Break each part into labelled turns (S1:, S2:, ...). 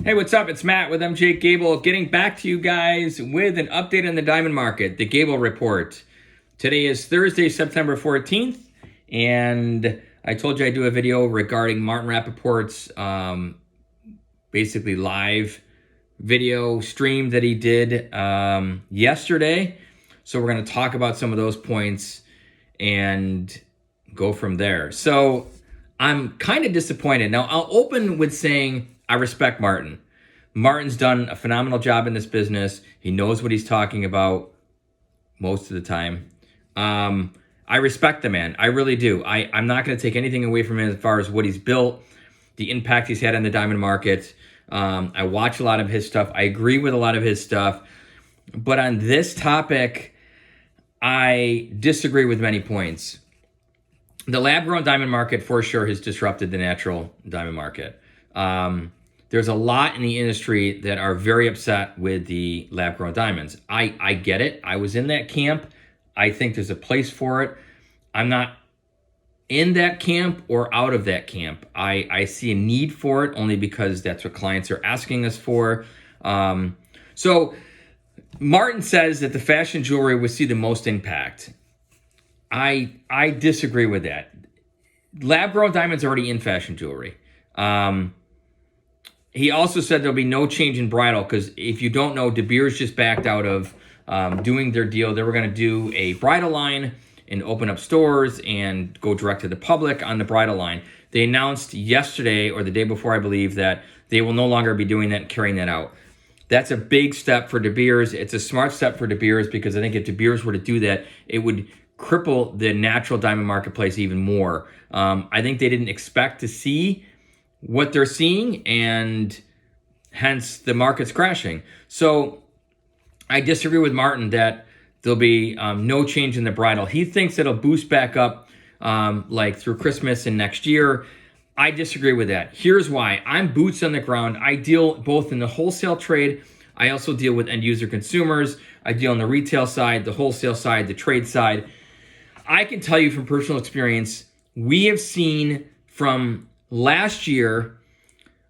S1: Hey, what's up? It's Matt with MJ Gabel, getting back to you guys with an update on the diamond market, the Gabel Report. Today is Thursday, September 14th, and I told you I'd do a video regarding Martin Rapaport's basically live video stream that he did yesterday. So we're going to talk about some of those points and go from there. So I'm kind of disappointed. Now, I'll open with saying I respect Martin. Martin's done a phenomenal job in this business. He knows what he's talking about most of the time. I respect the man. I really do. I'm not going to take anything away from him as far as what he's built, the impact he's had on the diamond market. I watch a lot of his stuff. I agree with a lot of his stuff. But on this topic, I disagree with many points. The lab-grown diamond market for sure has disrupted the natural diamond market. There's a lot in the industry that are very upset with the lab-grown diamonds. I get it. I was in that camp. I think there's a place for it. I'm not in that camp or out of that camp. I see a need for it only because that's what clients are asking us for. So Martin says that the fashion jewelry will see the most impact. I disagree with that. Lab-grown diamonds are already in fashion jewelry. He also said there'll be no change in bridal because if you don't know, De Beers just backed out of doing their deal. They were going to do a bridal line and open up stores and go direct to the public on the bridal line. They announced yesterday or the day before, I believe, that they will no longer be doing that and carrying that out. That's a big step for De Beers. It's a smart step for De Beers because I think if De Beers were to do that, it would cripple the natural diamond marketplace even more. I think they didn't expect to see what they're seeing, and hence the market's crashing. So I disagree with Martin that there'll be no change in the bridal. He thinks it'll boost back up like through Christmas and next year. I disagree with that. Here's why. I'm boots on the ground. I deal both in the wholesale trade. I also deal with end user consumers. I deal on the retail side, the wholesale side, the trade side. I can tell you from personal experience, we have seen from last year,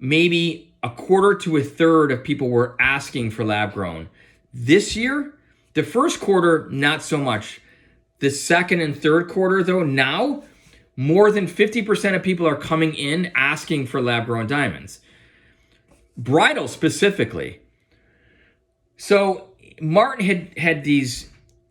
S1: maybe a quarter to a third of people were asking for lab grown. This year, the first quarter, not so much. The second and third quarter, though, now more than 50% of people are coming in asking for lab grown diamonds. Bridal specifically. So Martin had these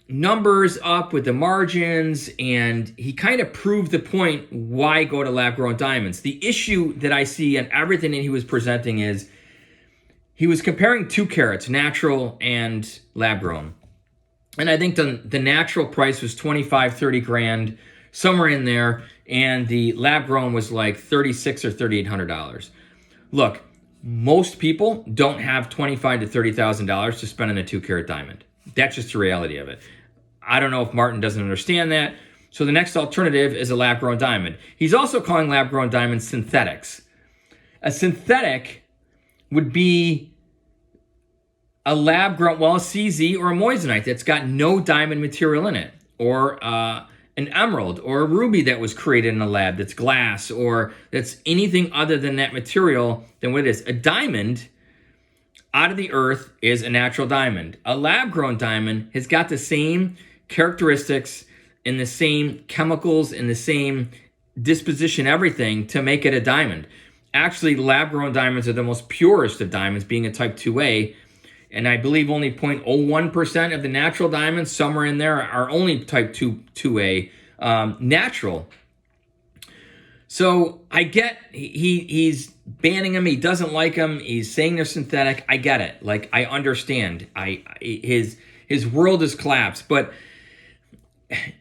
S1: numbers up with the margins, and he kind of proved the point why go to lab-grown diamonds. The issue that I see on everything that he was presenting is he was comparing 2 carats, natural and lab-grown. And I think the natural price was 25, 30 grand, somewhere in there, and the lab-grown was like $3,600 or $3,800. Look, most people don't have $25,000 to $30,000 to spend on a 2-carat diamond. That's just the reality of it. I don't know if Martin doesn't understand that. So the next alternative is a lab-grown diamond. He's also calling lab-grown diamonds synthetics. A synthetic would be a lab-grown, well, a CZ or a moissanite that's got no diamond material in it, or an emerald or a ruby that was created in a lab that's glass, or that's anything other than that material than what it is. A diamond out of the earth is a natural diamond. A lab-grown diamond has got the same characteristics and the same chemicals and the same disposition, everything, to make it a diamond. Actually, lab-grown diamonds are the most purest of diamonds, being a type 2A, and I believe only 0.01% of the natural diamonds, somewhere in there, are only type 2A natural. So I get he's banning them. He doesn't like them. He's saying they're synthetic. I get it. Like, I understand. His world has collapsed. But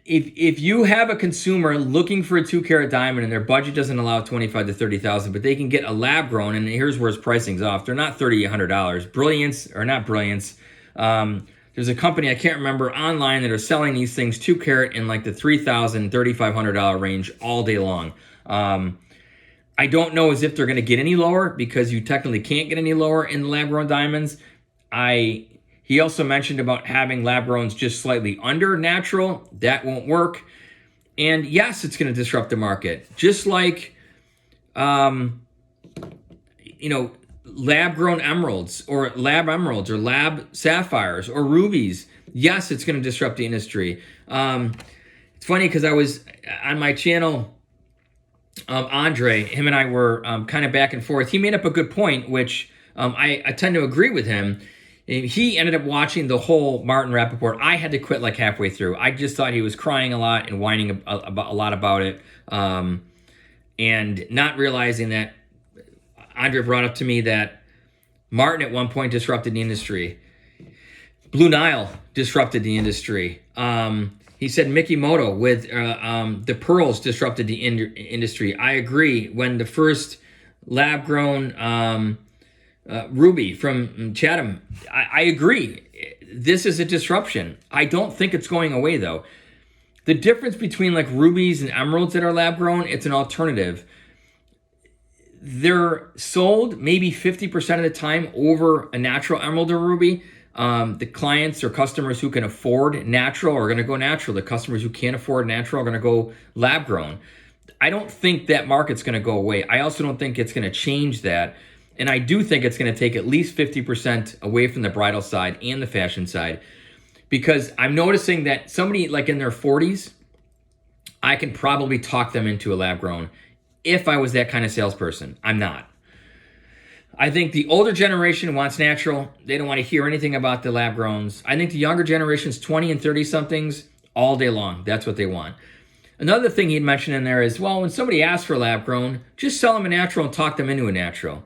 S1: if you have a consumer looking for a 2-carat diamond and their budget doesn't allow $25,000 to $30,000, but they can get a lab grown, and here's where his pricing's off. They're not $3,800. Brilliance, or not Brilliance. There's a company, I can't remember, online that are selling these things 2-carat in like the $3,000, $3,500 range all day long. I don't know as if they're going to get any lower, because you technically can't get any lower in lab-grown diamonds. He also mentioned about having lab-growns just slightly under natural. That won't work. And yes, it's going to disrupt the market. Just like, lab-grown emeralds or lab sapphires or rubies. Yes, it's going to disrupt the industry. It's funny because I was on my channel, Andre, him and I were kind of back and forth. He made up a good point, which I tend to agree with him. He ended up watching the whole Martin Rapaport. I had to quit like halfway through. I just thought he was crying a lot and whining a lot about it, and not realizing that Andre brought up to me that Martin at one point disrupted the industry. Blue Nile disrupted the industry. He said Mickey Moto with the pearls disrupted the industry. I agree. When the first lab-grown ruby from Chatham, I agree. This is a disruption. I don't think it's going away, though. The difference between like rubies and emeralds that are lab-grown, it's an alternative. They're sold maybe 50% of the time over a natural emerald or ruby. The clients or customers who can afford natural are going to go natural. The customers who can't afford natural are going to go lab grown. I don't think that market's going to go away. I also don't think it's going to change that. And I do think it's going to take at least 50% away from the bridal side and the fashion side, because I'm noticing that somebody like in their 40s, I can probably talk them into a lab grown if I was that kind of salesperson. I'm not. I think the older generation wants natural. They don't want to hear anything about the lab growns. I think the younger generations, 20 and 30 somethings, all day long, that's what they want. Another thing he'd mentioned in there is, well, when somebody asks for lab grown, just sell them a natural and talk them into a natural.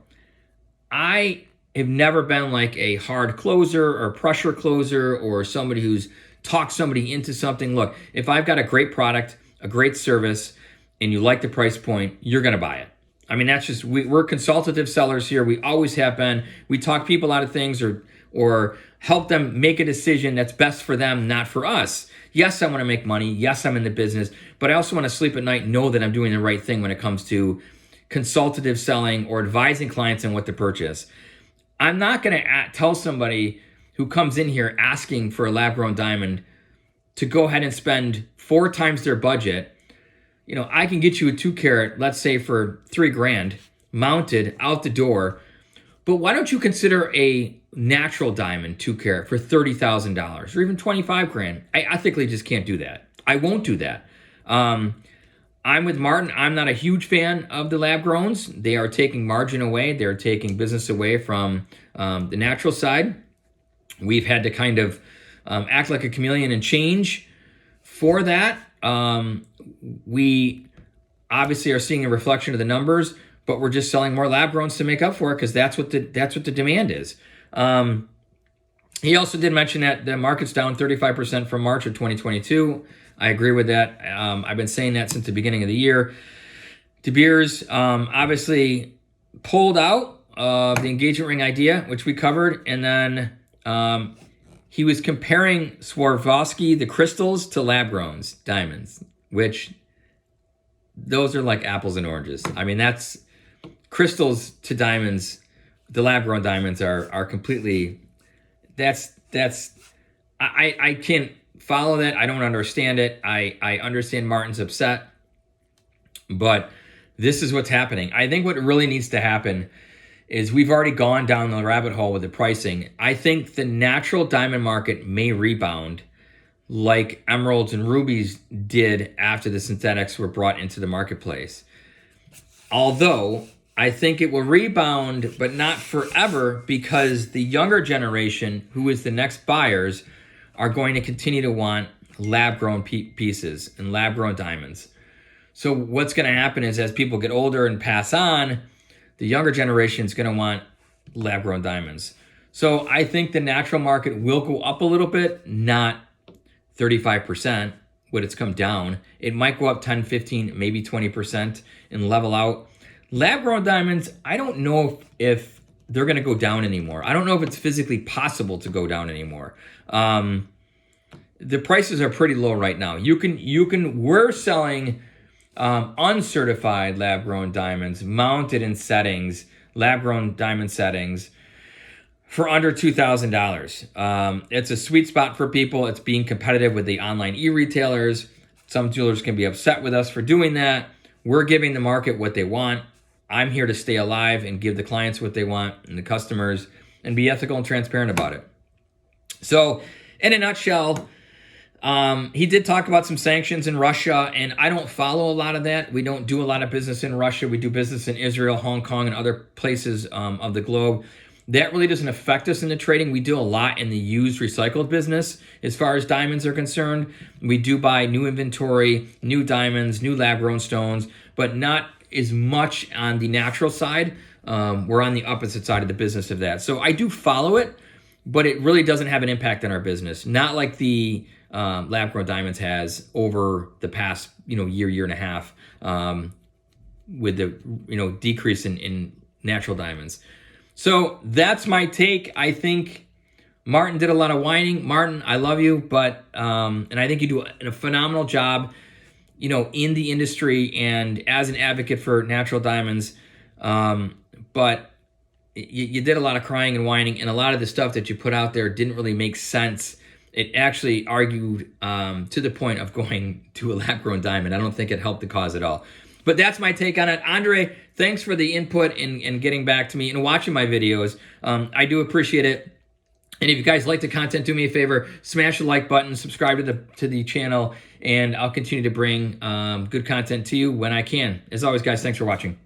S1: I have never been like a hard closer or pressure closer or somebody who's talked somebody into something. Look, if I've got a great product, a great service, and you like the price point, you're going to buy it. I mean, that's just, we're consultative sellers here. We always have been. We talk people out of things or help them make a decision that's best for them, not for us. Yes, I want to make money. Yes, I'm in the business, but I also want to sleep at night and know that I'm doing the right thing when it comes to consultative selling or advising clients on what to purchase. I'm not going to tell somebody who comes in here asking for a lab-grown diamond to go ahead and spend 4 times their budget. You know, I can get you a 2 carat, let's say for $3,000, mounted out the door. But why don't you consider a natural diamond 2 carat for $30,000 or even $25,000? I ethically just can't do that. I won't do that. I'm with Martin. I'm not a huge fan of the lab growns. They are taking margin away. They're taking business away from the natural side. We've had to kind of act like a chameleon and change for that. We obviously are seeing a reflection of the numbers, but we're just selling more lab growns to make up for it because that's what the demand is. He also did mention that the market's down 35% from March of 2022. I agree with that. I've been saying that since the beginning of the year. De Beers obviously pulled out of the engagement ring idea, which we covered, and then he was comparing Swarovski, the crystals, to lab-grown diamonds, which those are like apples and oranges. I mean, that's crystals to diamonds. The lab-grown diamonds are completely, I can't follow that. I don't understand it. I understand Martin's upset, but this is what's happening. I think what really needs to happen is we've already gone down the rabbit hole with the pricing. I think the natural diamond market may rebound like emeralds and rubies did after the synthetics were brought into the marketplace. Although I think it will rebound, but not forever, because the younger generation, who is the next buyers, are going to continue to want lab-grown pieces and lab-grown diamonds. So what's going to happen is as people get older and pass on, the younger generation is going to want lab-grown diamonds. So I think the natural market will go up a little bit, not 35%, but it's come down. It might go up 10, 15, maybe 20% and level out. Lab-grown diamonds, I don't know if they're going to go down anymore. I don't know if it's physically possible to go down anymore. The prices are pretty low right now. We're selling uncertified lab-grown diamonds mounted in settings, lab-grown diamond settings, for under $2,000. It's a sweet spot for people. It's being competitive with the online e-retailers. Some jewelers can be upset with us for doing that. We're giving the market what they want. I'm here to stay alive and give the clients what they want and the customers and be ethical and transparent about it. So in a nutshell, he did talk about some sanctions in Russia, and I don't follow a lot of that. We don't do a lot of business in Russia. We do business in Israel, Hong Kong, and other places of the globe. That really doesn't affect us in the trading. We do a lot in the used recycled business as far as diamonds are concerned. We do buy new inventory, new diamonds, new lab-grown stones, but not as much on the natural side. We're on the opposite side of the business of that. So I do follow it, but it really doesn't have an impact on our business. Not like the lab-grown diamonds has over the past year and a half with the decrease in natural diamonds. So that's my take. I think Martin did a lot of whining. Martin, I love you, but and I think you do a phenomenal job, in the industry and as an advocate for natural diamonds. But you did a lot of crying and whining, and a lot of the stuff that you put out there didn't really make sense. It actually argued to the point of going to a lab-grown diamond. I don't think it helped the cause at all. But that's my take on it. Andre, thanks for the input and getting back to me and watching my videos. I do appreciate it. And if you guys like the content, do me a favor, smash the like button, subscribe to the channel, and I'll continue to bring good content to you when I can. As always, guys, thanks for watching.